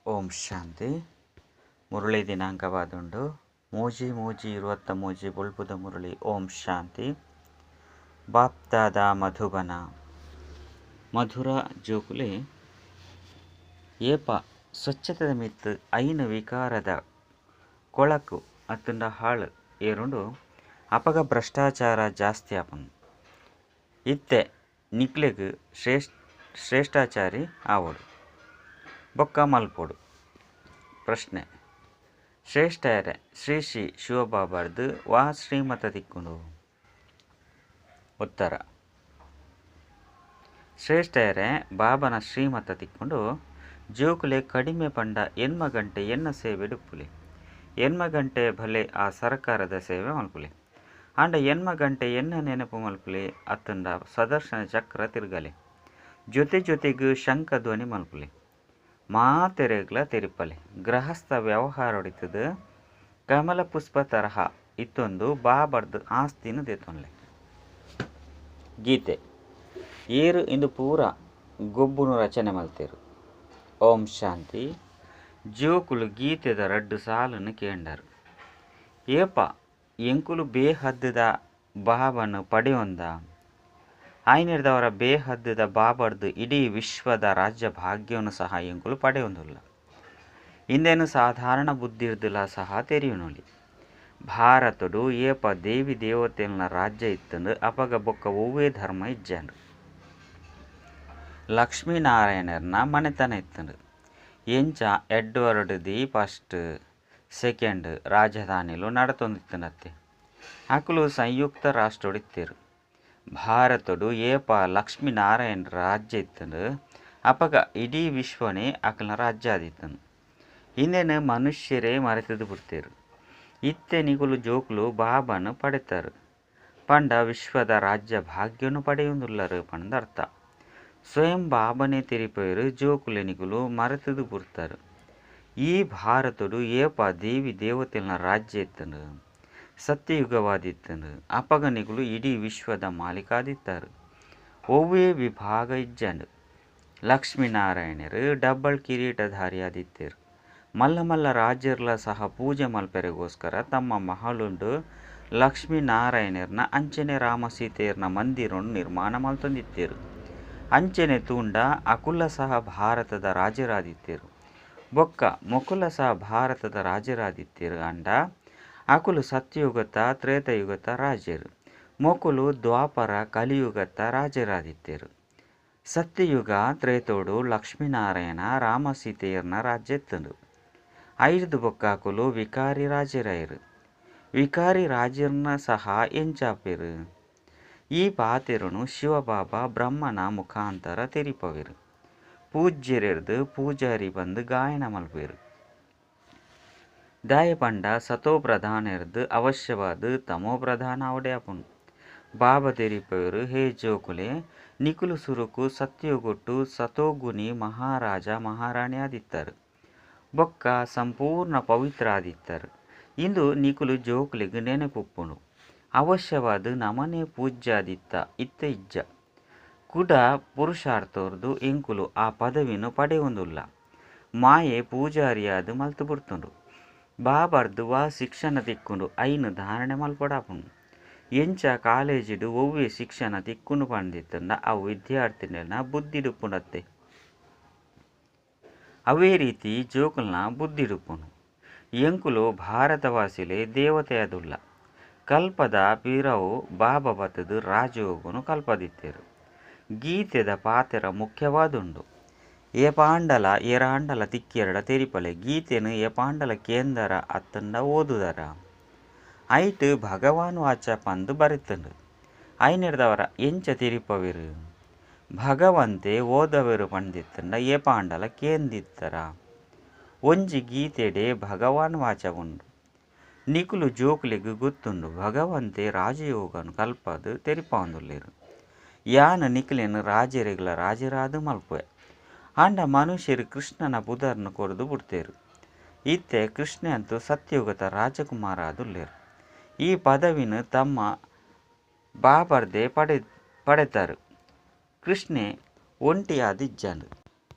ಓಂ ಶಾಂತಿ. ಮುರಳಿ ದಿನಾಂಕವಾದುಂಡು ಮೂಜಿ 23 ಬೊಳ್ಪುದ ಮುರಳಿ. ಓಂ ಶಾಂತಿ. ಬಾಪ್ದಾದ ಮಧುಬನ ಮಧುರ ಜೋಕುಲೆ ಏಪ ಸ್ವಚ್ಛತೆದ ಮಿತ್ತು ಐನ ವಿಕಾರದ ಕೊಳಕು ಅತ್ತುಂಡ ಹಾಳು ಏರುಂಡು ಅಪಗ ಭ್ರಷ್ಟಾಚಾರ ಜಾಸ್ತಿ ಆಪನು. ಇತ್ತೆ ನಿಕ್ಲೆಗ್ ಶ್ರೇಷ್ಠಾಚಾರಿ ಆವೋಡು ಬೊಕ್ಕ ಮಲ್ಪೋಡು. ಪ್ರಶ್ನೆ: ಶ್ರೇಷ್ಠಯರೆ ಶ್ರೀ ಶ್ರೀ ಶಿವಬಾಬಾರ್ದು ವಾ ಶ್ರೀಮತ ತಿಕ್ಕುಂಡು? ಉತ್ತರ: ಶ್ರೇಷ್ಠಯರೆ ಬಾಬನ ಶ್ರೀಮತ ತಿಕ್ಕೊಂಡು ಜೋಕುಲೆ ಕಡಿಮೆ ಪಂಡ ಗಂಟೆ ಎನ್ನ ಸೇವೆ ಡುಪ್ಪುಲೆ. ಗಂಟೆ ಭಲೆ ಆ ಸರ್ಕಾರದ ಸೇವೆ ಮಲ್ಪುಲೆ. ಅಂಡ ಗಂಟೆ ಎನ್ನ ನೆನಪು ಮಲ್ಪುಲೆ. ಅತ್ತಂಡ ಸದರ್ಶನ ಚಕ್ರ ತಿರುಗಲೆ. ಜೊತೆಗೂ ಶಂಖ ಧ್ವನಿ ಮಲ್ಪುಲೆ. ಮಾತೆರೆಗ್ಲ ತಿರುಪಲೆ. ಗೃಹಸ್ಥ ವ್ಯವಹಾರ ಹೊಡಿತದ ಕಮಲ ಪುಷ್ಪ ತರಹ ಇತ್ತೊಂದು ಬಾಬರ್ದು ಆಸ್ತಿನ ದೇತೊನ್ಲೆ. ಗೀತೆ ಏರು ಇಂದು ಪೂರ ಗೊಬ್ಬುನು ರಚನೆ ಮಲ್ತೇರು. ಓಂ ಶಾಂತಿ. ಜೋಕುಲು ಗೀತೆದ 2 ಸಾಲನ್ನು ಕೇಂಡರು. ಏಪ ಎಂಕುಲು ಬೇಹದ್ದದ ಬಾಬನು ಪಡೆಯೊಂದ ಆಯ್ನಿಡ್ದವರ ಬೇಹದ್ದದ ಬಾಬರ್ದು ಇಡೀ ವಿಶ್ವದ ರಾಜ್ಯ ಭಾಗ್ಯವನ್ನು ಸಹ ಎಂಕುಲು ಪಡೆಯೊಂದುಲ್ಲ. ಇಂದೇನು ಸಾಧಾರಣ ಬುದ್ಧಿರ್ದುಲ ಸಹ ತೆರೆಯುನುಲಿ. ಭಾರತಡು ಏಪ ದೇವಿ ದೇವತೆಲ್ನ ರಾಜ್ಯ ಇತ್ತಂದು ಅಪಗ ಬೊಕ್ಕ ಒವ್ವೇ ಧರ್ಮ ಇಜ್ಜಂಡು. ಲಕ್ಷ್ಮೀನಾರಾಯಣರ್ನ ಮನೆತನ ಇತ್ತಂಡು. ಎಂಚ ಎಡ್ವರ್ಡ್ ದಿ ಫಸ್ಟ್ ಸೆಕೆಂಡ್ ರಾಜಧಾನಿಲು ನಡತೊಂದಿತ್ತನತ್ತೆ. ಅಕುಲು ಸಂಯುಕ್ತ ರಾಷ್ಟ್ರೊಡಿತ್ತೇರು. ಭಾರತಡು ಏಪ ಲಕ್ಷ್ಮೀನಾರಾಯಣ ರಾಜ್ಯ ಇತ್ತಂಡು ಅಪಗ ಇಡೀ ವಿಶ್ವನೇ ಅಕಲ್ನ ರಾಜ್ಯ ಆದಿತ್ತನು. ಇಂದೇನು ಮನುಷ್ಯರೇ ಮರೆತದು ಬಿಡ್ತೇರು. ಇತ್ತೆ ನಿಗುಲು ಜೋಕುಲು ಬಾಬನು ಪಡೆತಾರು ಪಂಡ ವಿಶ್ವದ ರಾಜ್ಯ ಭಾಗ್ಯನು ಪಡೆಯುವುದಿಲ್ಲರು ಪಂದರ್ಥ. ಸ್ವಯಂ ಬಾಬನೇ ತೆರಿಪೇರು ಜೋಕುಲೆ ನಿಗುಲು ಮರೆತದು ಬಿಡ್ತಾರು. ಈ ಭಾರತಡು ಏಪ ದೇವಿ ದೇವತೆಲ್ನ ರಾಜ್ಯ ಇತ್ತಂಡು ಸತ್ಯಯುಗವಾದಿತ್ತಂಡು ಅಪಗ ನಿಗುಲು ಇಡೀ ವಿಶ್ವದ ಮಾಲೀಕಾದಿತ್ತಾರು. ಒವ್ವೇ ವಿಭಾಗ ಇಜ್ಜಂಡು. ಲಕ್ಷ್ಮೀನಾರಾಯಣರು ಡಬ್ಬಲ್ ಕಿರೀಟಧಾರಿ ಆದಿತ್ತೇರು. ಮಲ್ಲ ರಾಜ್ಯರ್ಲ ಸಹ ಪೂಜೆ ಮಲ್ಪೆರೆಗೋಸ್ಕರ ತಮ್ಮ ಮಹಳುಂಡು ಲಕ್ಷ್ಮೀನಾರಾಯಣರ್ನ ಅಂಚನೆ ರಾಮ ಸೀತೆಯರ್ನ ಮಂದಿರನ್ನು ನಿರ್ಮಾಣ ಮಲ್ತೊಂದಿತ್ತೇರು. ಅಂಚನೆ ತೂಂಡ ಅಕುಲ ಸಹ ಭಾರತದ ರಾಜರಾದಿತ್ತೇರು. ಬೊಕ್ಕ ಮೊಕುಲ ಸಹ ಭಾರತದ ರಾಜರಾದಿತ್ತೇರು. ಅಂಡ ಅಕುಲು ಸತ್ಯಯುಗತ ತ್ರೇತಯುಗತ ರಾಜರು. ಮೊಕುಲು ದ್ವಾಪರ ಕಲಿಯುಗತ ರಾಜರಾದಿತ್ತೇರು. ಸತ್ಯಯುಗ ತ್ರೇತೋಡು ಲಕ್ಷ್ಮೀನಾರಾಯಣ ರಾಮ ಸೀತೆಯರ್ನ ರಾಜ್ಯ ಇತ್ತಂಡು. ಐದು ಬೊಕ್ಕ ಅಕುಲು ವಿಕಾರಿ ರಾಜರಾಯರು. ವಿಕಾರಿ ರಾಜರ್ನ ಸಹ ಎಂಚಾಪೇರು. ಈ ಪಾತೆರನು ಶಿವಬಾಬಾ ಬ್ರಹ್ಮನ ಮುಖಾಂತರ ತೆರಿಪವೇರು. ಪೂಜ್ಯರೆರ್ದು ಪೂಜಾರಿ ಬಂದು ಗಾಯನ ಮಲ್ಪೇರು. ದಾಯ ಪಂಡ ಸತೋ ಪ್ರಧಾನ ಇರ್ದು ಅವಶ್ಯವಾದ ತಮೋ ಪ್ರಧಾನ ಅವಡೆ ಅಪುನು. ಬಾಬಾ ತೆರಿಪವರು ಹೇ ಜೋಕುಲೆ ನಿಕುಲು ಸುರುಕು ಸತ್ಯಗೊಟ್ಟು ಸತೋಗುನಿ ಮಹಾರಾಜ ಮಹಾರಾಣಿ ಆದಿತ್ತರು. ಬೊಕ್ಕ ಸಂಪೂರ್ಣ ಪವಿತ್ರ ಆದಿತ್ತರು. ಇಂದು ನಿಕುಲು ಜೋಕುಲೆಗ್ ನೆನಪುಪ್ಪುನು. ಅವಶ್ಯವಾದ ನಮನೆ ಪೂಜ್ಯ ಆದಿತ್ತ ಇತ್ತ ಇಜ್ಜ ಕುಡ ಪುರುಷಾರ್ಥರ್ದು ಎಂಕುಲು ಆ ಪದವಿನು ಪಡೆಯೊಂದುಲ್ಲ. ಮಾಯೆ ಪೂಜಾರಿಯಾದು ಮಲ್ತು ಬಿಡ್ತುಂಡು. ಬಾಬರ್ದು ವಾ ಶಿಕ್ಷಣ ತಿಕ್ಕುಂಡು ಐನು ಧಾರಣೆ ಮಲ್ಪಡಾಪುಂಡು. ಎಂಚ ಕಾಲೇಜಿಡು ಒವ್ವೇ ಶಿಕ್ಷಣ ತಿಕ್ಕುಂಡು ಪಂದಿತ್ತಂಡ ಅವು ವಿದ್ಯಾರ್ಥಿನ ಬುದ್ಧಿಡುಪ್ಪುಂಡತ್ತೆ. ಅವೇ ರೀತಿ ಜೋಕುಲ್ನ ಬುದ್ಧಿಡುಪ್ಪುನು. ಎಂಕುಲು ಭಾರತವಾಸಿಲೆ ದೇವತೆಯಾದುಲ್ಲ. ಕಲ್ಪದ ಪೀರವು ಬಾಬಾ ಬತ್ತದು ರಾಜಯೋಗನು ಕಲ್ಪದಿತ್ತೇರು. ಗೀತೆದ ಪಾತೆರ ಮುಖ್ಯವಾದುಂಡು. ಏಪಾಂಡಲ ಏರಾಂಡಲ ತಿಕ್ಕೆರಡ ತೆರಿಪಲೆ ಗೀತೆನು ಏಪಾಂಡಲ ಕೇಂದರ ಅತ್ತಂಡ ಓದುದರ ಐಟ್ ಭಗವಾನ್ ವಾಚ ಪಂದು ಬರೆತಂಡು. ಐನಿಡ್ದವರ ಎಂಚ ತಿರಿಪವೆರು ಭಗವಂತೆ ಓದವೆರು ಪಂದಿತ್ತಂಡ ಏಪಾಂಡಲ ಕೇಂದಿತ್ತರ. ಒಂಜಿ ಗೀತೆಡೆ ಭಗವಾನ್ ವಾಚ ಉಂಡು. ನಿಕುಲು ಜೋಕುಲೆಗ್ ಗೊತ್ತುಂಡು ಭಗವಂತೆ ರಾಜಯೋಗನು ಕಲ್ಪದು ತೆರಿಪಾಂದುಲ್ಲೇರು. ಯಾನ ನಿಕುಲೆನು ರಾಜರೆಗ್ಲ ರಾಜರಾದು ಮಲ್ಪೆ. ಅಂಡ ಮನುಷ್ಯರು ಕೃಷ್ಣನ ಪುದರ್ನು ಕೊರದು ಬಿಡ್ತೇರು. ಇತ್ತೆ ಕೃಷ್ಣ ಅಂತೂ ಸತ್ಯಯುಗತ ರಾಜಕುಮಾರ ಆದುಲ್ಲೇರು. ಈ ಪದವಿನು ತಮ್ಮ ಬಾಬರ್ದೆ ಪಡೆತಾರು. ಕೃಷ್ಣೆ ಒಂಟಿಯಾದಿಜ್ಜಂಡು.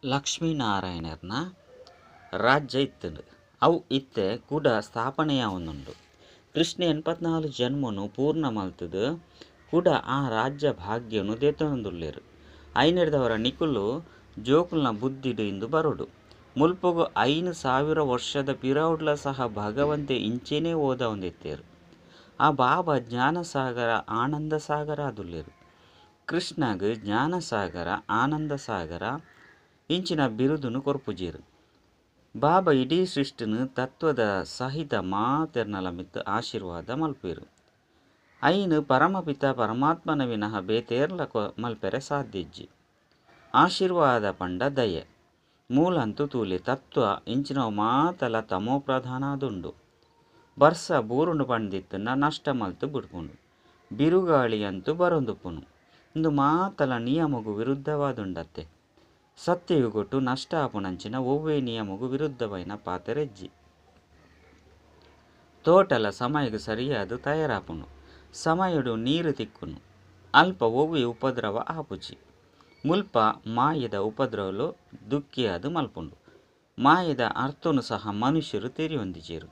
ಲಕ್ಷ್ಮೀನಾರಾಯಣರ್ನ ರಾಜ್ಯ ಇತ್ತಂಡು ಅವು ಇತ್ತೆ ಕೂಡ ಸ್ಥಾಪನೆಯಾವೊಂದುಂಡು. ಕೃಷ್ಣ 84 ಜನ್ಮನು ಪೂರ್ಣ ಮಲ್ತದು ಕೂಡ ಆ ರಾಜ್ಯ ಭಾಗ್ಯನು ದೆತೊಂದುಲ್ಲೆರು. ಐನೆಡ್ದವರ ನಿಕುಲು ಜೋಕುಲ್ನ ಬುದ್ಧಿಡು ಇಂದು ಬರೋಡು ಮುಲ್ಪಗು 5,000 ವರ್ಷದ ಪಿರವುಡ್ಲ ಸಹ ಭಗವಂತೆ ಇಂಚೆನೇ ಓದ ಒಂದೆತ್ತೇರು. ಆ ಬಾಬಾ ಜ್ಞಾನಸಾಗರ ಆನಂದ ಸಾಗರ ಆದುಲ್ಲೆರು. ಕೃಷ್ಣಗ್ ಜ್ಞಾನಸಾಗರ ಆನಂದ ಸಾಗರ ಇಂಚಿನ ಬಿರುದುನು ಕೊರ್ಪುಜೇರು. ಬಾಬಾ ಇಡೀ ಸೃಷ್ಟಿನು ತತ್ವದ ಸಹಿತ ಮಾತೆರ್ನಲ ಮಿತ್ತು ಆಶೀರ್ವಾದ ಮಲ್ಪೇರು. ಐನು ಪರಮಪಿತ ಪರಮಾತ್ಮನ ವಿನಃ ಬೇತೇರ್ಲ ಮಲ್ಪೆರೆ ಸಾಧ್ಯಜ್ಜಿ. ಆಶೀರ್ವಾದ ಪಂಡ ದಯೆ ಮೂಲಂತು ತೂಲೆ ತತ್ವ ಇಂಚಿನವು ಮಾತಲ ತಮೋ ಪ್ರಧಾನ ಆದುಂಡು. ಬರ್ಸ ಬೂರುಂಡು ಪಂಡಿತ್ತನ್ನ ನಷ್ಟ ಮಲ್ತು ಬಿಡ್ಪುಂಡು. ಬಿರುಗಾಳಿ ಅಂತೂ ಬರೊಂದುಪ್ಪುನು. ಇಂದು ಮಾತಲ ನಿಯಮಗೂ ವಿರುದ್ಧವಾದುಂಡತ್ತೆ. ಸತ್ಯಯುಗೊಟ್ಟು ನಷ್ಟ ಆಪುನಂಚಿನ ಒವ್ವೇ ನಿಯಮಗೂ ವಿರುದ್ಧವೈನ ಪಾತೆರೆಜ್ಜಿ. ತೋಟಲ ಸಮಯಗೂ ಸರಿಯಾದ ತಯಾರಾಪುನು. ಸಮಯಡು ನೀರು ತಿಕ್ಕುನು. ಅಲ್ಪ ಒವ್ವೇ ಉಪದ್ರವ ಆಪುಜಿ. ಮುಲ್ಪ ಮಾಯದ ಉಪದ್ರವಲು ದುಃಖಿಯಾದು ಮಲ್ಪುಂಡು. ಮಾಯದ ಅರ್ಥನು ಸಹ ಮನುಷ್ಯರು ತೆರಿಯೊಂದಿಜೇರು.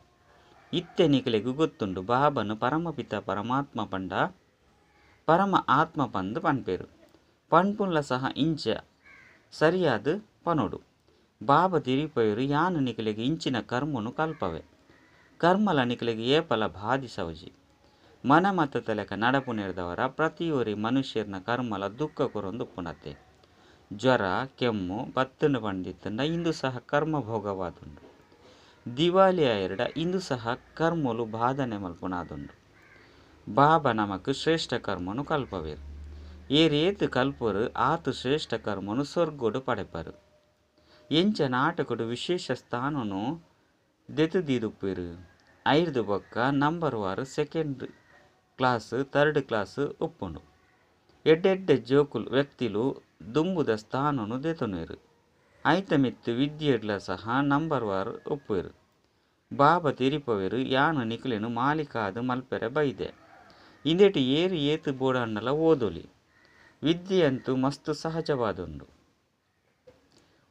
ಇತ್ತೆ ನಿಕಲೆಗೂ ಗೊತ್ತುಂಡು ಬಾಬನು ಪರಮಪಿತ ಪರಮಾತ್ಮ ಪಂಡ ಪರಮ ಆತ್ಮ ಪಂದು ಪನ್ಪೇರು. ಪನ್ಪುನ್ಲ ಸಹ ಇಂಚ ಸರಿಯಾದ ಪನೊಡು. ಬಾಬಾ ತಿರಿಪೋಯರು ಯಾನು ನಿಕಲೆಗೆ ಇಂಚಿನ ಕರ್ಮನು ಕಲ್ಪವೆ. ಕರ್ಮಲ ನಿಕಲೆಗೆ ಏಪಲ ಬಾಧಿಸವಜಿ. ಮನ ಮತ ತಲೆಕ ನಡಪುನೆರ್ದವರ ಪ್ರತಿಯೊರಿ ಮನುಷ್ಯರ್ನ ಕರ್ಮಲ ದುಃಖ ಕೊರೊಂದುಪ್ಪುನತ್ತೆ. ಜ್ವರ ಕೆಮ್ಮು ಬತ್ತನು ಪಂಡಿತ್ತಂಡ ಇಂದು ಸಹ ಕರ್ಮ ಭೋಗವಾದುಂಡು. ದಿವಾಲಿ ಆಯರ್ಡ ಇಂದು ಸಹ ಕರ್ಮಲು ಬಾಧನೆ ಮಲ್ಪುನಾದುಂಡು. ಬಾಬಾ ನಮಕ್ ಶ್ರೇಷ್ಠ ಕರ್ಮನು ಕಲ್ಪವೇರು. ಏರೇತು ಕಲ್ಪರು ಆತು ಶ್ರೇಷ್ಠ ಕರ್ಮನು ಸ್ವರ್ಗೋಡು ಪಡೆಪರು. ಎಂಚ ನಾಟಕಡು ವಿಶೇಷ ಸ್ಥಾನನು ದೆತುದೀದುಪ್ಪೇರು. ಐರ್ದು ಬೊಕ್ಕ number ವಾರು 2nd class 3rd class ಉಪ್ಪುಂಡು. ಎಡ್ಡೆಡ್ಡೆ ಜೋಕುಲು ವ್ಯಕ್ತಿಲು ದುಂಬುದ ಸ್ಥಾನನು ದೆತೊನೇರು. ಐತ ಮಿತ್ತು ವಿದ್ಯೆಡ್ಲ ಸಹ ನಂಬರ್ ವಾರು ಉಪ್ಪೇರು. ಬಾಬಾ ತಿರಿಪವೇರು ಯಾನು ನಿಕಲೆನು ಮಾಲಿಕಾದು ಮಲ್ಪೆರೆ ಬೈದೆ. ಇಂದೆಟು ಏರು ಏತು ಬೋಡಂಡಲ ಓದೊಲಿ. ವಿದ್ಯೆಯಂತೂ ಮಸ್ತು ಸಹಜವಾದುಂಡು.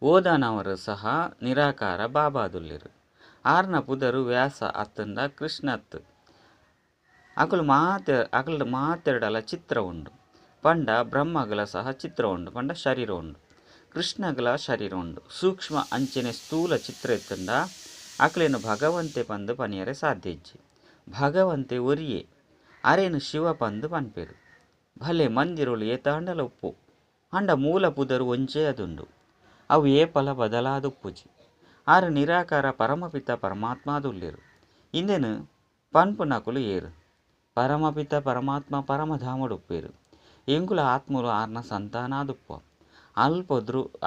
ಓದನವರು ಸಹ ನಿರಾಕಾರ ಬಾಬಾದುಲ್ಲೆರು. ಆರ್ನ ಪುದರು ವ್ಯಾಸ ಅತ್ತಂದ ಕೃಷ್ಣ ಅತ್ತು. ಅಕಲ್ಡ ಮಾತೆರಡಲ ಚಿತ್ರ ಉಂಡು. ಪಂಡ ಬ್ರಹ್ಮಗಲ ಸಹ ಚಿತ್ರ ಉಂಡು. ಪಂಡ ಶರೀರ ಉಂಡು. ಕೃಷ್ಣಗಲ ಶರೀರ ಉಂಡು. ಸೂಕ್ಷ್ಮ ಅಂಚನೆ ಸ್ಥೂಲ ಚಿತ್ರ ಎತ್ತಂಡ ಅಕಲೇನು ಭಗವಂತೆ ಪಂದು ಪನಿಯರೆ ಸಾಧ್ಯಜ್ಜಿ. ಭಗವಂತೆ ಒರಿಯೇ ಅರೇನು ಶಿವ ಪಂದು ಪನ್ಪೇರು. ಭಲೆ ಮಂದಿರೊಳು ಏತಾಂಡಲ ಉಪ್ಪು. ಅಂಡ ಮೂಲ ಪುದರು ಒಂಚೇ ಅದುಂಡು. ಅವು ಏಪಲ ಬದಲಾದುಪ್ಪುಜಿ. ಆರು ನಿರಾಕಾರ ಪರಮಪಿತ ಪರಮಾತ್ಮಾದುಲ್ಲೆರು. ಇಂದೆನು ಪನ್ಪುನಕುಲು ಏರು. ಪರಮಪಿತ ಪರಮಾತ್ಮ ಪರಮಧಾಮಡುಪ್ಪೇರು. ಎಂಕುಲ ಆತ್ಮಲು ಆರ್ನ ಸಂತಾನಾದುಪ್ಪ.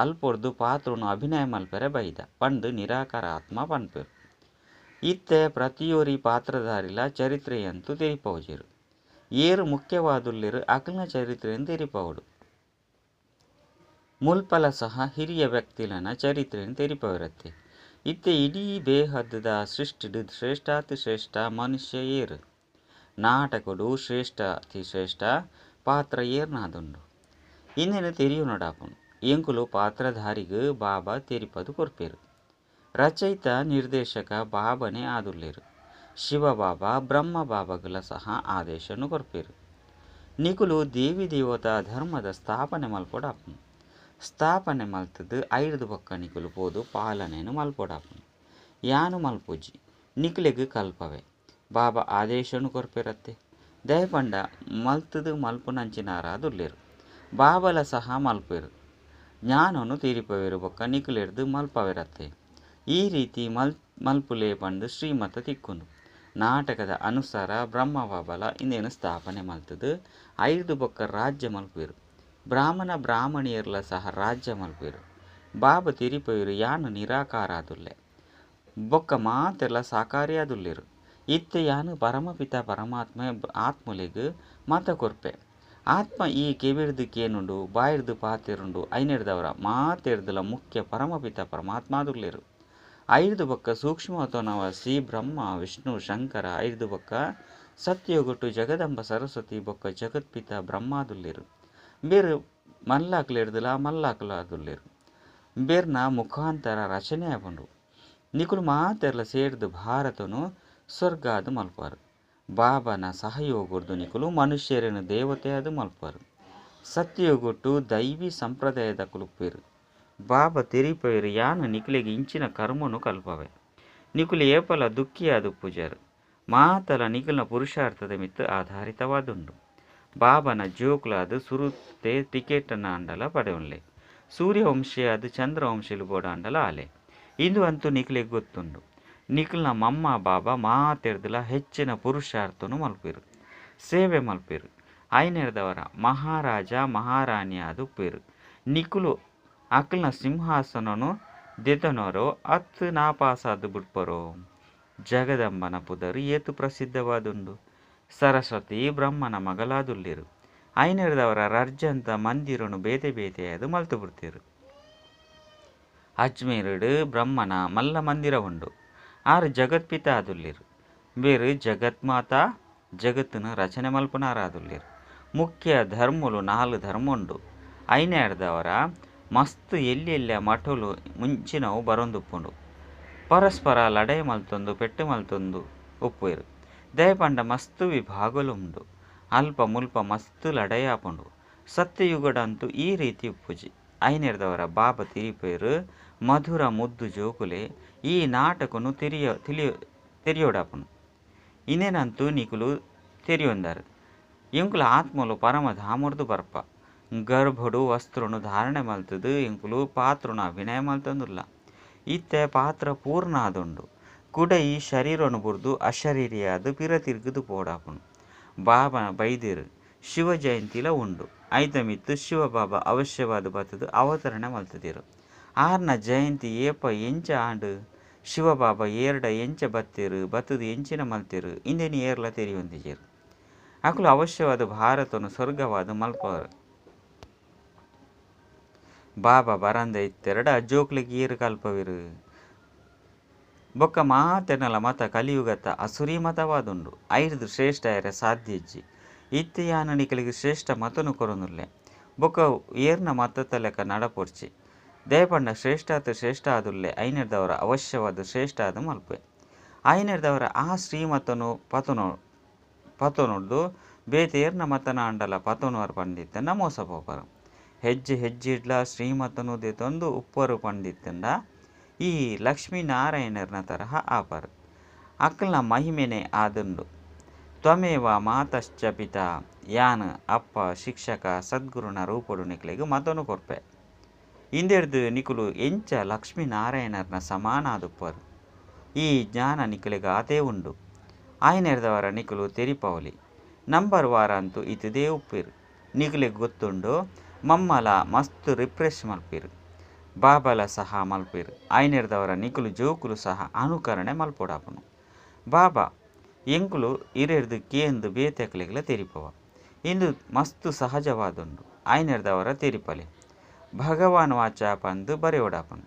ಅಲ್ಪೊರ್ದು ಪಾತ್ರನು ಅಭಿನಯ ಮಲ್ಪೆರೆ ಬೈದ ಪಂಡು ನಿರಾಕಾರ ಆತ್ಮ ಪನ್ಪೇರು. ಇತ್ತೆ ಪ್ರತಿಯೊರಿ ಪಾತ್ರಧಾರಿಲ ಚರಿತ್ರೆಯಂತೂ ತೆರಿಪವುಜೇರು. ಏರು ಮುಖ್ಯವಾದುಲ್ಲೆರು ಅಕಲ್ನ ಚರಿತ್ರೆಯನ್ನು ತೆರಿಪವುಡು. ಮುಲ್ಪಲ ಸಹ ಹಿರಿಯ ವ್ಯಕ್ತಿಲನ ಚರಿತ್ರೆಯನ್ನು ತೆರಿಪವಿರತ್ತೆ. ಇತ್ತೆ ಇಡೀ ಬೇಹದ್ದ ಸೃಷ್ಟಿಡು ಶ್ರೇಷ್ಠಾತಿ ಶ್ರೇಷ್ಠ ಮನುಷ್ಯ ಏರು. ನಾಟಕಡು ಶ್ರೇಷ್ಠಾತಿ ಶ್ರೇಷ್ಠ ಪಾತ್ರ ಏರ್ನಾದುಂಡು. ಇನ್ನೇನು ತೆರಿಯುನೊಡಾಪುನು. ಎಂಕುಲು ಪಾತ್ರಧಾರಿಗೂ ಬಾಬಾ ತೆರಿಪದು ಕೊರ್ಪೇರು. ರಚಯಿತ ನಿರ್ದೇಶಕ ಬಾಬನೇ ಆದುಲ್ಲೆರು. ಶಿವಬಾಬಾ ಬ್ರಹ್ಮ ಬಾಬಾಗಲ ಸಹ ಆದೇಶನು ಕೊರ್ಪೇರು. ನಿಕುಲು ದೇವಿ ದೇವತಾ ಧರ್ಮದ ಸ್ಥಾಪನೆ ಮಲ್ಪೊಡಾಪುನು. ಸ್ಥಾಪನೆ ಮಲ್ತದು ಐರ್ದು ಬೊಕ್ಕ ನಿಕುಲು ಪೋದು ಪಾಲನೆನು ಮಲ್ಪೊಡಾಪುನು. ಯಾನು ಮಲ್ಪುಜಿ ನಿಕುಲೆಗ್ ಕಲ್ಪವೆ. ಬಾಬಾ ಆದೇಶನು ಕೊರ್ಪೆರತ್ತೆ. ದಯಪಂಡ ಮಲ್ತದು ಮಲ್ಪುನಂಚಿನಾರಾದುಲ್ಲೆರು. ಬಾಬಲ ಸಹ ಮಲ್ಪೇರು. ಜ್ಞಾನನು ತೀರಿಪವೇರು ಬೊಕ್ಕ ನಿಕುಲೆರ್ದು ಮಲ್ಪವೆರತ್ತೆ. ಈ ರೀತಿ ಮಲ್ಪುಲೇ ಪಂಡು ಶ್ರೀಮತ ತಿಕ್ಕುಂಡು. ನಾಟಕದ ಅನುಸಾರ ಬ್ರಹ್ಮ ಬಾಬಲ ಇಂದೇನು ಸ್ಥಾಪನೆ ಮಲ್ತದು ಐರ್ದು ಬೊಕ್ಕ ರಾಜ್ಯ ಮಲ್ಪೇರು. ಬ್ರಾಹ್ಮಣ ಬ್ರಾಹ್ಮಣಿಯರ್ಲ ಸಹ ರಾಜ್ಯ ಮಲ್ಪೇರು. ಬಾಬಾ ತಿರಿಪವೇರು ಯಾನು ನಿರಾಕಾರ ಆದುಲ್ಲೆ ಬೊಕ್ಕ ಮಾತೆಲ್ಲ ಸಾಕಾರಿಯಾದುಲ್ಲೆರು. ಇತ್ತೆ ಯಾನು ಪರಮಪಿತ ಪರಮಾತ್ಮ ಆತ್ಮಲೆಗ್ ಮತ ಕೊರ್ಪೆ. ಆತ್ಮ ಈ ಕೆವಿರ್ದು ಕೇನುಂಡು ಬಾಯಿರ್ದು ಪಾತೆರುಂಡು ಐನೆಡ್ದವರ ಮಾತೆರ್ದಲ ಮುಖ್ಯ ಪರಮಪಿತ ಪರಮಾತ್ಮಾದುಲ್ಲೆರು. ಐರ್ದು ಬೊಕ್ಕ ಸೂಕ್ಷ್ಮತನವಾಸಿ ಬ್ರಹ್ಮ ವಿಷ್ಣು ಶಂಕರ ಐರ್ದು ಬೊಕ್ಕ ಸತ್ಯಗೊಟ್ಟು ಜಗದಂಬ ಸರಸ್ವತಿ ಬೊಕ್ಕ ಜಗತ್ಪಿತ ಬ್ರಹ್ಮಾದುಲ್ಲೆರು. ಬೇರು ಮಲ್ಲಾಕ್ಲೆರ್ದಲ ಮಲ್ಲಾಕ್ಲಾದುಲ್ಲೆರು. ಬೇರ್ನ ಮುಖಾಂತರ ರಚನೆ ಆಪುಂಡು. ನಿಕುಲು ಮಾತೆರ್ಲ ಸೇರ್ದು ಭಾರತನು ಸ್ವರ್ಗ ಅದು ಮಲ್ಪಾರು. ಬಾಬನ ಸಹಯೋಗದ್ದು ನಿಕುಲು ಮನುಷ್ಯರನ್ನು ದೇವತೆ ಅದು ಮಲ್ಪಾರು. ಸತ್ಯಗೊಟ್ಟು ದೈವಿ ಸಂಪ್ರದಾಯದ ಕುಲುಪೇರು. ಬಾಬಾ ತೆರಿಪೇರು ಯಾನು ನಿಕುಲಿಗೆ ಇಂಚಿನ ಕರ್ಮನು ಕಲ್ಪವೆ. ನಿಕುಲು ಏಪಲ ದುಃಖಿಯಾದ ಪೂಜಾರು. ಮಾತಲ ನಿಕುಲಿನ ಪುರುಷಾರ್ಥದ ಮಿತ್ತು ಆಧಾರಿತವಾದುಂಡು. ಬಾಬನ ಜೋಕುಲಾದು ಸುರುತೆ ಟಿಕೆಟನ್ನ ಅಂಡಲ ಪಡೆಯುನ್ಲೆ. ಸೂರ್ಯವಂಶಿ ಅದು ಚಂದ್ರವಂಶಿಲು ಬೋಡ ಅಂಡಲ ಆಲೆ. ಇಂದು ಅಂತೂ ನಿಖಿಲಿಗೆ ಗೊತ್ತುಂಡು. ನಿಖಿಲ್ನ ಮಮ್ಮ ಬಾಬಾ ಮಾತೆರ್ದಲ ಹೆಚ್ಚಿನ ಪುರುಷಾರ್ಥನು ಮಲ್ಪಿರು, ಸೇವೆ ಮಲ್ಪಿರು. ಐನೆರ್ದವರ ಮಹಾರಾಜ ಮಹಾರಾಣಿ ಅದು ಪೇರು. ನಿಖುಲು ಅಕ್ಲ್ನ ಸಿಂಹಾಸನನು ದೆತನೋರೋ ಅತ್ತು ನಾಪಾಸಾದು ಬಿಡ್ಪರೋ. ಜಗದಂಬನ ಪುದರು ಏತು ಪ್ರಸಿದ್ಧವಾದುಂಡು. ಸರಸ್ವತಿ ಬ್ರಹ್ಮನ ಮಗಲಾದುಲ್ಲಿರು. ಐನೆರ್ದವರ ರರ್ಜಂತ ಮಂದಿರನು ಬೇತೆ ಬೇತೆಯಾದು ಮಲ್ತು ಬಿಡ್ತಿರು. ಅಜ್ಮೇರುಡು ಬ್ರಹ್ಮನ ಮಲ್ಲ ಮಂದಿರ ಉಂಡು. ಆರು ಜಗತ್ಪಿತ ಆದುಲ್ಲಿರು. ಬೇರು ಜಗತ್ಮಾತಾ ಜಗತ್ತನ್ನು ರಚನೆ ಮಲ್ಪನಾರಾದುಲ್ಲಿರು. ಮುಖ್ಯ ಧರ್ಮಲು 4 ಧರ್ಮ ಉಂಡು. ಐನೆರ್ದವರ ಮಸ್ತ್ ಎಲ್ಲಿ ಮಠಲು ಮುಂಚಿನವು ಬರೊಂದುಪ್ಪುಂಡು. ಪರಸ್ಪರ ಲಡೈ ಮಲ್ತೊಂದು ಪೆಟ್ಟು ಮಲ್ತೊಂದು ಉಪ್ಪುವೆರು. ದಯಪಂಡ ಮಸ್ತ್ ವಿಭಾಗಲು ಉಂಡು. ಅಲ್ಪ ಮುಲ್ಪ ಮಸ್ತ್ ಲಡೈ ಆಪುಂಡು. ಸತ್ಯಯುಗಡಂತೂ ಈ ರೀತಿ ಉಪ್ಪುಜಿ. ಐನೆರ್ದವರ ಬಾಬಾ ತಿರಿಪೇರು ಮಧುರ ಮುದ್ದು ಜೋಕುಲೆ ಈ ನಾಟಕನು ತೆರಿಯೋಡಾಪುನು. ಇನ್ನೇನಂತೂ ನಿಕುಲು ತೆರಿಯೊಂದಾರು. ಎಂಕುಲು ಆತ್ಮಲು ಪರಮಧಾಮರ್ದು ಬರ್ಪ. ಗರ್ಭಡು ವಸ್ತ್ರನು ಧಾರಣೆ ಮಲ್ತದು ಎಂಕುಲು ಪಾತ್ರನು ಅಭಿನಯ ಮಲ್ತಂದುಲ್ಲ. ಇತ್ತೆ ಪಾತ್ರ ಪೂರ್ಣ ಆದುಂಡು. ಕುಡ ಈ ಶರೀರನು ಬುರ್ದು ಅಶರೀರಿಯಾದು ಪಿರ ತಿರ್ಗುದು ಪೋಡಾಪುನು. ಬಾಬನ ಬೈದಿರು ಶಿವ ಜಯಂತಿಲ ಉಂಡು. ಐತಮಿತ್ತು ಶಿವಬಾಬಾ ಅವಶ್ಯವಾದ ಬತ್ತದು ಅವತರಣೆ ಮಲ್ತದಿರು. ಆರ್ನ ಜಯಂತಿ ಏಪ ಎಂಚ ಆಂಡು ಶಿವಬಾಬಾ ಏರ್ಡ ಎಂಚ ಬತ್ತಿರು ಬತ್ತದು ಎಂಚಿನ ಮಲ್ತಿರು ಇಂದೇನಿ ಏರ್ಲ ತೆರಿಯೊಂದಿಜೇರು. ಅಕುಲು ಅವಶ್ಯವಾದ ಭಾರತನು ಸ್ವರ್ಗವಾದ ಮಲ್ಪವರು. ಬಾಬಾ ಬರಂದ ಇತ್ತೆರಡ ಜೋಕ್ಲಿಗೆ ಏರು ಕಲ್ಪವಿರು. ಬೊಕ್ಕ ಮಾತೆನಲ ಮತ ಕಲಿಯುಗತ ಅಸುರಿ ಮತವಾದುಂಡು. 5 ಶ್ರೇಷ್ಠ ಎರೆ ಸಾಧ್ಯಜ್ಜಿ ಇತ್ತೆ ಯಾನ ನಿಕಲಿಗೆ ಶ್ರೇಷ್ಠ ಮತನು ಕೊರೊಂದುಲ್ಲೆ. ಬೊಕ್ಕ ಏರ್ನ ಮತತ ಲೆಕ್ಕ ನಡಪೊಡ್ಚಿ. ದಯಪಂಡ ಶ್ರೇಷ್ಠ ಆದುಲ್ಲೆ ಐನೆರ್ದವರ ಅವಶ್ಯವಾದ ಶ್ರೇಷ್ಠ ಆದ ಮಲ್ಪೆ. ಐನೆರ್ದವರ ಆ ಶ್ರೀಮತನು ಪತೊನುಡ್ದು ಬೇತೇರ್ನ ಮತನ ಅಂಡಲ ಪತೊನುವರು ಪಂಡಿತಂಡ ಮೋಸ ಪೋಪರು. ಹೆಜ್ಜೆಡ್ಲ ಶ್ರೀಮತನು ದೆತೊಂದು ಉಪ್ಪರು ಪಂಡಿತಂಡ ಈ ಲಕ್ಷ್ಮೀನಾರಾಯಣರ್ನ ತರಹ ಆಪರು. ಅಕ್ಕಲ್ನ ಮಹಿಮೆನೆ ಆದುಂಡು. ತ್ವಮೇವ ಮಾತಶ್ಚ ಪಿತಾ ಯಾನ್ ಅಪ್ಪ ಶಿಕ್ಷಕ ಸದ್ಗುರುನ ರೂಪಡು ನಿಕ್ಲೆಗ್ ಮತನು ಕೊರ್ಪೆ. ಇಂದೆರ್ದು ನಿಕುಲು ಎಂಚ ಲಕ್ಷ್ಮೀನಾರಾಯಣರ್ನ ಸಮಾನ ಆದುಪ್ಪರು. ಈ ಜ್ಞಾನ ನಿಕುಲೆಗ್ ಆತೇ ಉಂಡು. ಐನೆರ್ದವರ ನಿಕುಲು ತೆರಿಪವಲಿ. ನಂಬರ್ ವಾರ ಅಂತೂ ಇತದೇ ಉಪ್ಪಿರು. ನಿಕುಲೆಗ್ ಗೊತ್ತುಂಡು ಮಮ್ಮಲ ಮಸ್ತ್ ರಿಪ್ರೆಶ್ ಮಲ್ಪಿರು. ಬಾಬಲ ಸಹ ಮಲ್ಪಿರು. ಐನೆರ್ದವರ ನಿಕುಲು ಜೋಕುಲು ಸಹ ಅನುಕರಣೆ ಮಲ್ಪೊಡಾಪುನು. ಬಾಬಾ ಎಂಕುಲು ಇರೆರ್ದು ಕೇಂದು ಬೇತೆಕ್ಲೆಗ್ಲ ತೆರಿಪವ. ಇಂದು ಮಸ್ತ್ ಸಹಜವಾದುಂಡು. ಐನೆರ್ದವರ ತೆರಿಪಲೆ ಭಗವಾನ್ ವಾಚ ಪಂದು ಬರೆಯೋಡಾಪನು.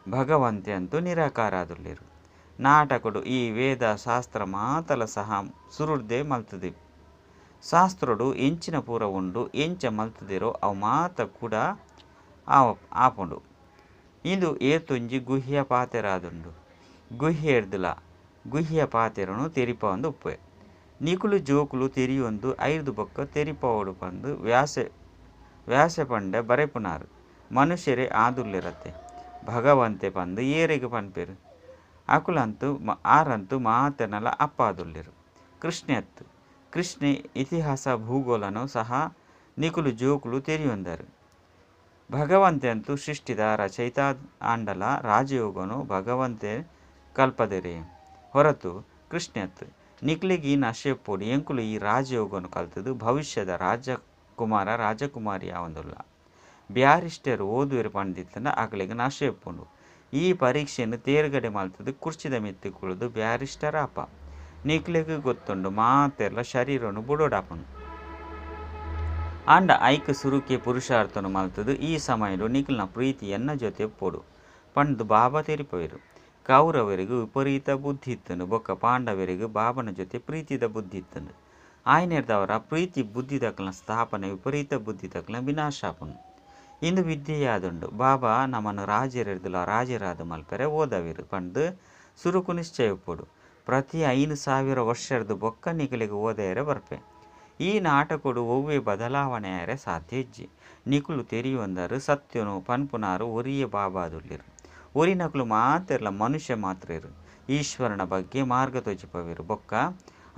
ಭಗವಂತೆ ಅಂತೂ ನಿರಾಕಾರಾದುಲ್ಲಿರು. ನಾಟಕಡು ಈ ವೇದ ಶಾಸ್ತ್ರ ಮಾತಲ ಸಹ ಸುರುಡ್ದೆ ಮಲ್ತದಿ. ಶಾಸ್ತ್ರಡು ಎಂಚಿನ ಪೂರ ಉಂಡು ಎಂಚ ಮಲ್ತದಿರೋ ಅವು ಮಾತ ಕೂಡ ಆಪುಂಡು. ಇಂದು ಏತೊಂಜಿ ಗುಹ್ಯ ಪಾತೆರಾದುಂಡು. ಗುಹ್ಯ ಪಾತೆರನು ತೆರಿಪಂದು ಉಪ್ಪೆ. ನಿಕುಲು ಜೋಕುಲು ತೆರಿಯೊಂದು 5 ಬೊಕ್ಕ ತೆರಿಪವಡು ಪಂದು ವ್ಯಾಸೆ ಪಂಡೆ ಬರೆಪುನಾರು. ಮನುಷ್ಯರೇ ಆದುಲ್ಲಿರತ್ತೆ. ಭಗವಂತೆ ಪಂದು ಏರೆಗೆ ಪನ್ಪೆರು. ಅಕುಲಂತೂ ಆರಂತೂ ಮಾತೆನಲ ಅಪ್ಪಾದುಲ್ಲಿರು. ಕೃಷ್ಣ ಇತಿಹಾಸ ಭೂಗೋಳನು ಸಹ ನಿಕುಲು ಜೋಕುಲು ತೆರಿಯೊಂದರು. ಭಗವಂತೆ ಅಂತೂ ಸೃಷ್ಟಿದ ರಚಯಿತ ಆಂಡಲ ರಾಜಯೋಗನು ಭಗವಂತೆ ಕಲ್ಪದೆರೆ ಹೊರತು ಕೃಷ್ಣತ್ ನಿಕ್ಲಿಗೆ ಈ ನಶೆಪ್ಪೊಡು ಎಂಕುಲು ಈ ರಾಜಯೋಗನು ಕಲ್ತದು ಭವಿಷ್ಯದ ರಾಜಕುಮಾರಿ ಯಾವಂದುಲ್ಲ. ಬ್ಯಾರಿಸ್ಟರ್ ಓದುವೆರು ಪಂಡಿತನ ಅಕಲಿಗೆ ನಶೆಪ್ಪುಂಡು. ಈ ಪರೀಕ್ಷೆಯನ್ನು ತೇರ್ಗಡೆ ಮಲ್ತದು ಕುರ್ಚಿದ ಮೆತ್ತಿ ಕುಳಿದು ಬ್ಯಾರಿಸ್ಟರ್ ಆಪ. ನಿಕ್ಲಿಗೆ ಗೊತ್ತುಂಡು ಮಾತೆರ್ಲ ಶರೀರನು ಬುಡೋಡಾಪನು. ಆಂಡ ಐಕ್ ಸುರುಕೆ ಪುರುಷಾರ್ಥನು ಮಲ್ತದು ಈ ಸಮಯಡು ನಿಖಿಲ್ನ ಪ್ರೀತಿ ಎನ್ನ ಜೊತೆ ಪೊಡು ಪಂಡು ಬಾಬಾ ತೆರಿಪವೆರು. ಕೌರವರಿಗೂ ವಿಪರೀತ ಬುದ್ಧಿ ಇತ್ತನು. ಬೊಕ್ಕ ಪಾಂಡವರಿಗೂ ಬಾಬನ ಜೊತೆ ಪ್ರೀತಿದ ಬುದ್ಧಿ ಇತ್ತನು. ಐನೆರ್ದವರ ಪ್ರೀತಿ ಬುದ್ಧಿ ತಕ್ಕಲ ಸ್ಥಾಪನೆ ವಿಪರೀತ ಬುದ್ಧಿ ತಕ್ಕಲ ವಿನಾಶ ಆಪನು. ಇಂದು ವಿದ್ಯೆಯಾದುಂಡು ಬಾಬಾ ನಮ್ಮನ್ನು ರಾಜರಿರ್ದಿಲ್ಲ ರಾಜರಾದ ಮಲ್ಪರೆ ಓದವಿರು ಪಂಡು ಸುರುಕು ನಿಶ್ಚಯಪುಡು ಪ್ರತಿ 5,000 ವರ್ಷದ್ದು ಬೊಕ್ಕ ನಿಕಲಿಗೆ ಓದೆಯರೆ ಬರ್ಪೆ. ಈ ನಾಟಕಡು ಒವ್ವೆ ಬದಲಾವಣೆಯರೆ ಸಾಧ್ಯ ಇಜ್ಜಿ ನಿಕುಲು ತೆರಿಯೊಂದರು ಸತ್ಯನು ಪನ್ಪುನಾರು ಒರಿಯ ಬಾಬಾದುಲ್ಲಿರು ಒರಿನಕಲು ಮಾತಿರಲ ಮನುಷ್ಯ ಮಾತ್ರ ಇರು ಈಶ್ವರನ ಬಗ್ಗೆ ಮಾರ್ಗ ತೋಚಿಪವಿರು ಬೊಕ್ಕ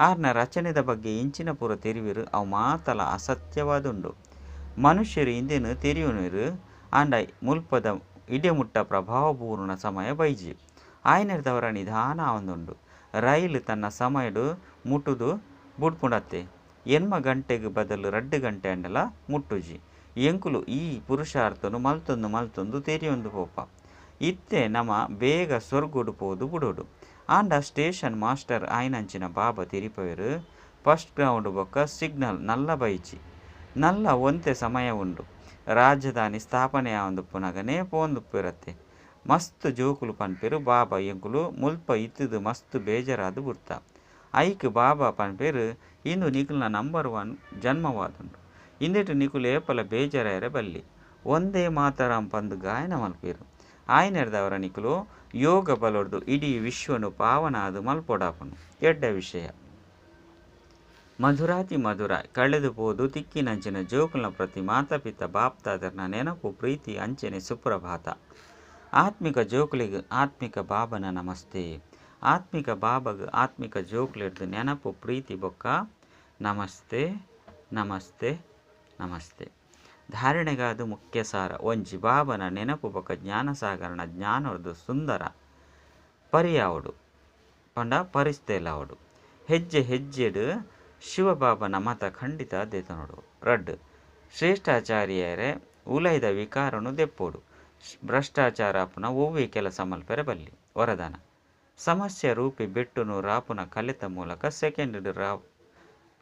ಆರ್ನ ರಚನೆದ ಬಗ್ಗೆ ಇಂಚಿನ ಪೂರ ತೆರಿವಿರು ಅವು ಮಾತಲ ಅಸತ್ಯವಾದುಂಡು. ಮನುಷ್ಯರು ಇಂದಿನ ತೆರಿಯುನಿರು ಆಂಡ ಮುಲ್ಪದ ಇಡೆಮುಟ್ಟ ಪ್ರಭಾವಪೂರ್ಣ ಸಮಯ ಬೈಜಿ ಆಯ್ನದವರ ನಿಧಾನ ಒಂದುಂಡು ರೈಲು ತನ್ನ ಸಮಯಡು ಮುಟ್ಟುದು ಬುಡ್ಪುಂಡತ್ತೆ ಎನ್ಮ ಗಂಟೆಗೆ ಬದಲು 2 ಗಂಟೆ ಅಂಡಲ ಮುಟ್ಟುಜಿ ಎಂಕುಲು ಈ ಪುರುಷಾರ್ಥನು ಮಲ್ತೊಂದು ತೆರಿಯೊಂದು ಪೋಪ ಇತ್ತೆ ನಮ ಬೇಗ ಸ್ವರ್ಗುಡು ಪೋದು ಬುಡೋಡು ಆಂಡ ಸ್ಟೇಷನ್ ಮಾಸ್ಟರ್ ಆಯ್ನಂಚಿನ ಬಾಬಾ ತಿರಿಪವೆರು ಫಸ್ಟ್ ಗ್ರೌಂಡ್ ಬೊಕ್ಕ ಸಿಗ್ನಲ್ ನಲ್ಲ ಬೈಚಿ ನಲ್ಲ ಒಂತೆ ಸಮಯ ಉಂಡು ರಾಜಧಾನಿ ಸ್ಥಾಪನೆ ಆವಂದುಪ್ಪುನಗನೇ ಪೋಂದುಪ್ಪಿರತ್ತೆ ಮಸ್ತ್ ಜೋಕುಲು ಪನ್ಪೆರು ಬಾಬಾ ಎಂಕುಲು ಮುಲ್ಪ ಇತ್ತದು ಮಸ್ತ್ ಬೇಜಾರಾದು ಬುಡ್ತ ಐಕ್ ಬಾಬಾ ಪನ್ಪೆರು ಇಂದು ನಿಕುಲ್ನ ನಂಬರ್ 1 ಜನ್ಮವಾದುಂಡು ಇಂದೆಟು ನಿಕುಲು ಏಪಲ ಬೇಜಾರ ಬಲ್ಲಿ ಒಂದೇ ಮಾತರಂ ಪಂದು ಗಾಯನ ಮಲ್ಪೇರು ಆಯ್ನೆರ್ದವರ ನಿಕುಲು ಯೋಗ ಬಲೊಡ್ದು ಇಡೀ ವಿಶ್ವನು ಪಾವನಾದು ಮಲ್ಪೊಡಾಪನು ಎಡ್ಡ ವಿಷಯ ಮಧುರಾತಿ ಮಧುರ ಕಳೆದು ಪೋದು ತಿಕ್ಕಿನಂಚಿನ ಜೋಕುಲ್ನ ಪ್ರತಿ ಮಾತಾಪಿತ ಬಾಪ್ತಾದರ್ನ ನೆನಪು ಪ್ರೀತಿ ಅಂಚನೆ ಸುಪ್ರಭಾತ. ಆತ್ಮಿಕ ಜೋಕುಲಿಗೆ ಆತ್ಮಿಕ ಬಾಬನ ನಮಸ್ತೆ. ಆತ್ಮಿಕ ಬಾಬಗ ಆತ್ಮಿಕ ಜೋಕುಲಿಡ್ದು ನೆನಪು ಪ್ರೀತಿ ಬೊಕ್ಕ ನಮಸ್ತೆ ನಮಸ್ತೆ ನಮಸ್ತೆ. ಧಾರಣೆಗಾದು ಮುಖ್ಯ ಸಾರ ಒಂಜಿ ಬಾಬನ ನೆನಪು ಬೊಕ್ಕ ಜ್ಞಾನಸಾಗರನ ಜ್ಞಾನೋರ್ದು ಸುಂದರ ಪರಿಯಾವಡು ಪಂಡ ಪರಿಸ್ತೇಲಾವಡು ಹೆಜ್ಜೆ ಹೆಜ್ಜೆಡು ಶಿವಬಾಬನ ಮತ ಖಂಡಿತ ದೇತನೋಡು ರಡ್ಡು ಶ್ರೇಷ್ಠಾಚಾರ್ಯರೇ ಉಲೈದ ವಿಕಾರನು ದೆಪ್ಪೋಡು ಭ್ರಷ್ಟಾಚಾರಾಪುನ ಒವ್ವೆ ಕೆಲಸ ಮಲ್ಪೆರೆ ಬಲ್ಲಿ ವರದಾನ ಸಮಸ್ಯೆ ರೂಪಿ ಬೆಟ್ಟುನು ರಾಪುನ ಕಲಿತ ಮೂಲಕ ಸೆಕೆಂಡ್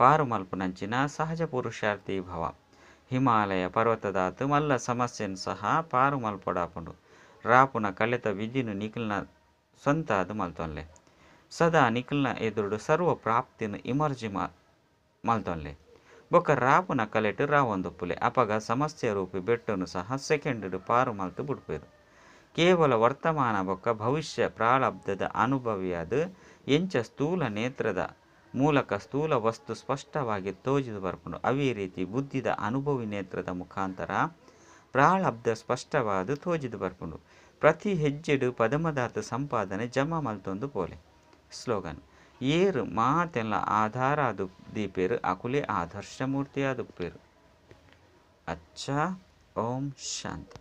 ಪಾರು ಮಲ್ಪುನಂಚಿನ ಸಹಜ ಪುರುಷಾರ್ಥಿ ಭವ ಹಿಮಾಲಯ ಪರ್ವತದಾತು ಮಲ್ಲ ಸಮಸ್ಯೆನು ಸಹ ಪಾರು ಮಲ್ಪೊಡಾಪುಂಡು ರಾಪುನ ಕಲಿತ ವಿಧಿನು ನಿಖಿಲ್ನ ಸ್ವಂತಾದು ಮಲ್ತೊನ್ಲೆ ಸದಾ ನಿಖಿಲ್ನ ಎದುರುಡು ಸರ್ವ ಪ್ರಾಪ್ತಿನು ಇಮರ್ಜಿ ಮಲ್ತೊನ್ಲೆ ಬೊಕ್ಕ ರಾಪುನ ಕಲೆಟು ರಾವೊಂದುಪ್ಪುಲೆ ಅಪಗ ಸಮಸ್ಯೆ ರೂಪಿ ಬೆಟ್ಟನು ಸಹ ಸೆಕೆಂಡ್ ಪಾರು ಮಲ್ತು ಬುಡ್ಪೇರು ಕೇವಲ ವರ್ತಮಾನ ಬೊಕ್ಕ ಭವಿಷ್ಯ ಪ್ರಾರಬ್ಧದ ಅನುಭವಿಯಾದ ಎಂಚ ಸ್ಥೂಲ ನೇತ್ರದ ಮೂಲಕ ಸ್ಥೂಲ ವಸ್ತು ಸ್ಪಷ್ಟವಾಗಿ ತೋಜಿದು ಬರ್ಪುಂಡು ಅವೇ ರೀತಿ ಬುದ್ಧಿದ ಅನುಭವಿ ನೇತ್ರದ ಮುಖಾಂತರ ಪ್ರಾರಬ್ಧ ಸ್ಪಷ್ಟವಾದ ತೋಜಿದು ಬರ್ಪುಂಡು ಪ್ರತಿ ಹೆಜ್ಜೆಡು ಪದಮದಾತ ಸಂಪಾದನೆ ಜಮಾ ಮಲ್ತೊಂದು ಪೋಲೆ. ಸ್ಲೋಗನ್ ಏರು ಮಾತೆಲ್ಲ ಆಧಾರ ಅದು ದೀಪೇರು ಅಕುಲೆ ಆದರ್ಶ ಮೂರ್ತಿಯಾದುಪ್ಪೇರು. ಅಚ್ಚ ಓಂ ಶಾಂತಿ.